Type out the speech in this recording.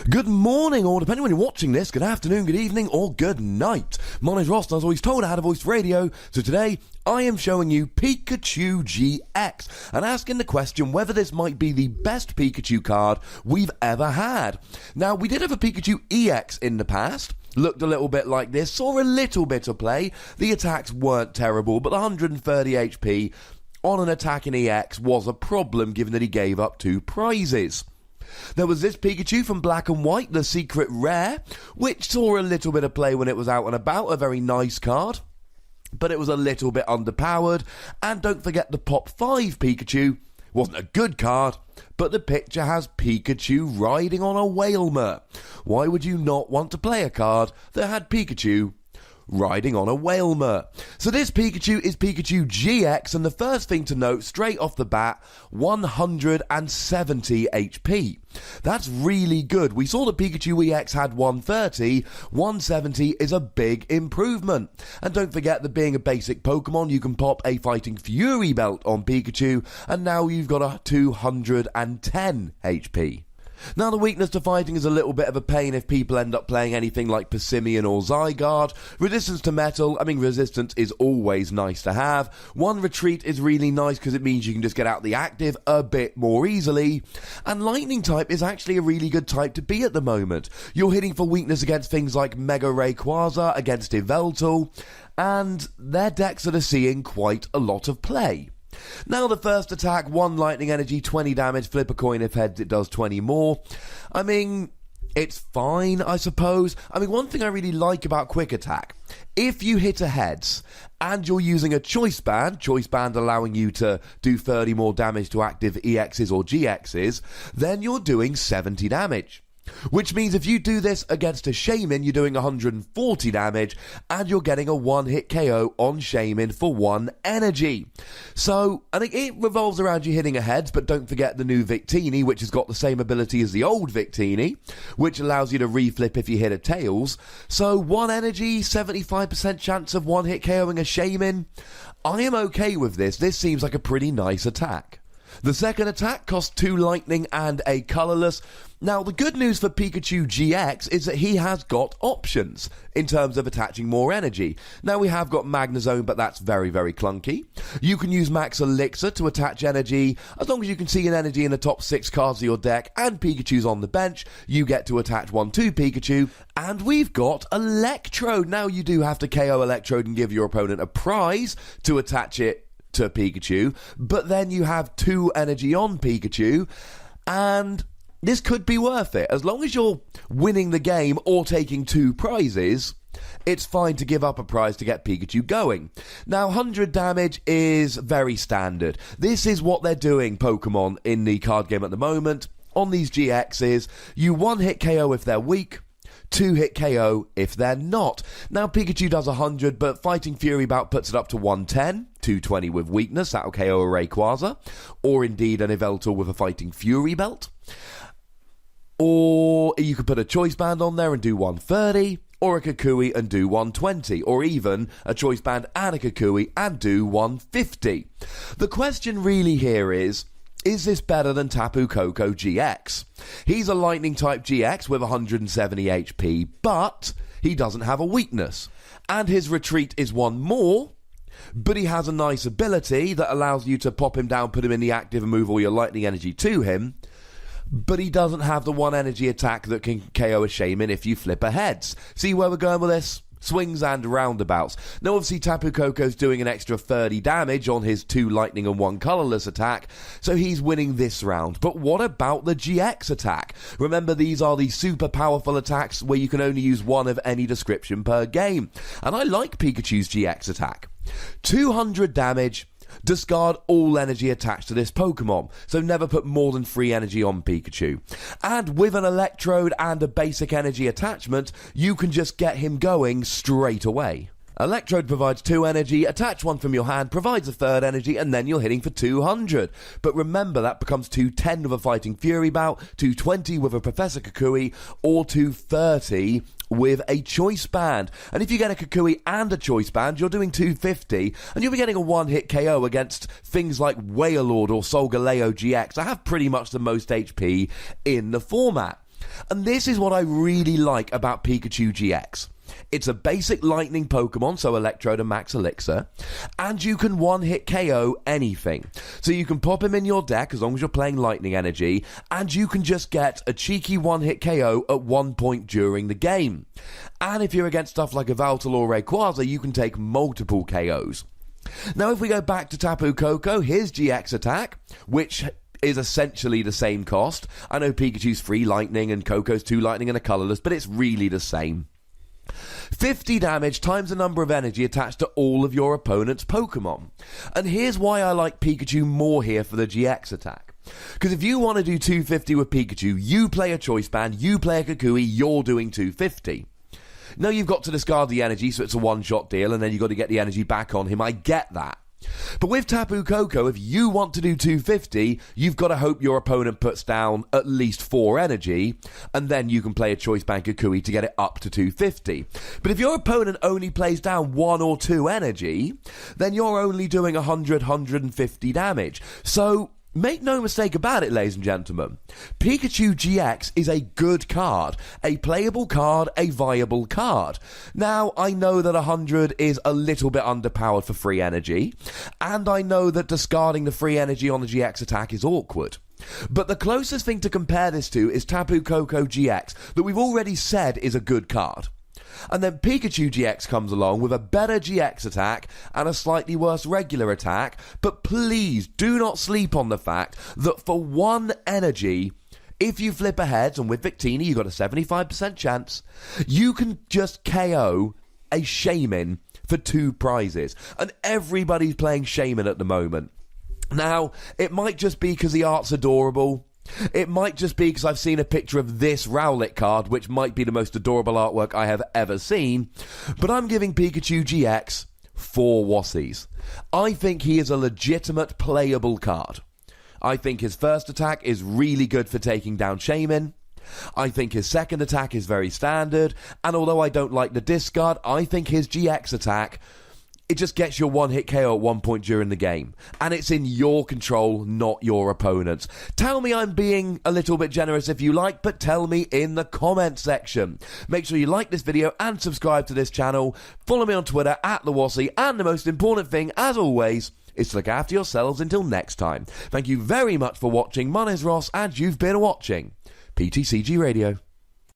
Good morning, or depending when you're watching this, good afternoon, good evening, or good night. My name's Ross, and I was always told I had a voice for radio, so today I am showing you Pikachu GX, and asking the question whether this might be the best Pikachu card we've ever had. Now, we did have a Pikachu EX in the past. Looked a little bit like this, saw a little bit of play. The attacks weren't terrible, but the 130 HP on an attacking EX was a problem given that he gave up 2 prizes. There was this Pikachu from Black and White, the Secret Rare, which saw a little bit of play when it was out and about, a very nice card, but it was a little bit underpowered. And don't forget the Pop 5 Pikachu, wasn't a good card, but the picture has Pikachu riding on a Whalmer. Why would you not want to play a card that had Pikachu riding on a Whalmer? So this Pikachu is Pikachu GX, and the first thing to note straight off the bat, 170 HP. That's really good. We saw the Pikachu EX had 130, 170 is a big improvement. And don't forget that being a basic Pokemon, you can pop a Fighting Fury belt on Pikachu, and now you've got a 210 HP. Now, the weakness to fighting is a little bit of a pain if people end up playing anything like Persimmon or Zygarde. Resistance to metal, resistance is always nice to have. One retreat is really nice because it means you can just get out the active a bit more easily. And lightning type is actually a really good type to be at the moment. You're hitting for weakness against things like Mega Rayquaza, against Yveltal, and their decks that are seeing quite a lot of play. Now, the first attack, 1 lightning energy, 20 damage, flip a coin, if heads it does 20 more. It's fine, I suppose. One thing I really like about quick attack, if you hit a heads and you're using a choice band allowing you to do 30 more damage to active EXs or GXs, then you're doing 70 damage. Which means if you do this against a Shaman, you're doing 140 damage, and you're getting a 1-hit KO on Shaman for 1 energy. So, I think it revolves around you hitting a heads, but don't forget the new Victini, which has got the same ability as the old Victini, which allows you to reflip if you hit a tails. So, 1 energy, 75% chance of 1-hit KOing a Shaman. I am okay with this. This seems like a pretty nice attack. The second attack costs 2 lightning and a colourless. Now, the good news for Pikachu GX is that he has got options in terms of attaching more energy. Now, we have got Magnezone, but that's very, very clunky. You can use Max Elixir to attach energy. As long as you can see an energy in the top 6 cards of your deck and Pikachu's on the bench, you get to attach 1 to Pikachu. And we've got Electrode. Now, you do have to KO Electrode and give your opponent a prize to attach it to Pikachu, but then you have 2 energy on Pikachu, and this could be worth it. As long as you're winning the game or taking 2 prizes, it's fine to give up a prize to get Pikachu going. Now, 100 damage is very standard. This is what they're doing, Pokemon, in the card game at the moment. On these GXs, you 1-hit KO if they're weak, 2-hit KO if they're not. Now, Pikachu does 100, but Fighting Fury Bout puts it up to 110, 220 with weakness, that'll KO a Rayquaza, or indeed an Yveltal with a Fighting Fury Belt. Or you could put a Choice Band on there and do 130, or a Kukui and do 120, or even a Choice Band and a Kukui and do 150. The question really here is this better than Tapu Koko GX? He's a lightning type GX with 170 HP, but he doesn't have a weakness. And his retreat is 1 more, but he has a nice ability that allows you to pop him down, put him in the active and move all your lightning energy to him. But he doesn't have the 1 energy attack that can KO a Shaman if you flip a heads. See where we're going with this? Swings and roundabouts. Now, obviously, Tapu Koko's doing an extra 30 damage on his 2 lightning and 1 colourless attack, so he's winning this round. But what about the GX attack? Remember, these are the super powerful attacks where you can only use 1 of any description per game. And I like Pikachu's GX attack. 200 damage. Discard all energy attached to this Pokemon, so never put more than 3 energy on Pikachu. And with an Electrode and a basic energy attachment, you can just get him going straight away. Electrode provides 2 energy, attach 1 from your hand, provides a 3rd energy, and then you're hitting for 200. But remember, that becomes 210 with a Fighting Fury Bout, 220 with a Professor Kukui, or 230 with a Choice Band. And if you get a Kukui and a Choice Band, you're doing 250, and you'll be getting a 1-hit KO against things like Wailord or Solgaleo GX. I have pretty much the most HP in the format. And this is what I really like about Pikachu GX. It's a basic lightning Pokemon, so Electrode and Max Elixir, and you can one-hit KO anything. So you can pop him in your deck as long as you're playing lightning energy, and you can just get a cheeky one-hit KO at one point during the game. And if you're against stuff like a Valtal or Rayquaza, you can take multiple KOs. Now if we go back to Tapu Koko, his GX attack, which is essentially the same cost. I know Pikachu's 3 lightning and Koko's 2 lightning and a colourless, but it's really the same. 50 damage times the number of energy attached to all of your opponent's Pokemon. And here's why I like Pikachu more here for the GX attack. Because if you want to do 250 with Pikachu, you play a Choice Band, you play a Kukui, you're doing 250. No, you've got to discard the energy, so it's a one-shot deal, and then you've got to get the energy back on him. I get that. But with Tapu Koko, if you want to do 250, you've got to hope your opponent puts down at least 4 energy, and then you can play a Choice Band Kukui to get it up to 250. But if your opponent only plays down 1 or 2 energy, then you're only doing 100, 150 damage. So make no mistake about it, ladies and gentlemen. Pikachu GX is a good card, a playable card, a viable card. Now, I know that 100 is a little bit underpowered for free energy, and I know that discarding the free energy on the GX attack is awkward. But the closest thing to compare this to is Tapu Koko GX, that we've already said is a good card. And then Pikachu GX comes along with a better GX attack and a slightly worse regular attack, but please do not sleep on the fact that for 1 energy, if you flip ahead, and with Victini you've got a 75% chance, you can just KO a Shaman for 2 prizes. And everybody's playing Shaman at the moment. Now, it might just be because the art's adorable. It might just be because I've seen a picture of this Rowlet card, which might be the most adorable artwork I have ever seen, but I'm giving Pikachu GX 4 Wassies. I think he is a legitimate playable card. I think his first attack is really good for taking down Shaman. I think his second attack is very standard, and although I don't like the discard, I think his GX attack, it just gets your one-hit KO at one point during the game. And it's in your control, not your opponent's. Tell me I'm being a little bit generous if you like, but tell me in the comment section. Make sure you like this video and subscribe to this channel. Follow me on Twitter @TheWassie. And the most important thing, as always, is to look after yourselves until next time. Thank you very much for watching. My name's Ross, and you've been watching PTCG Radio.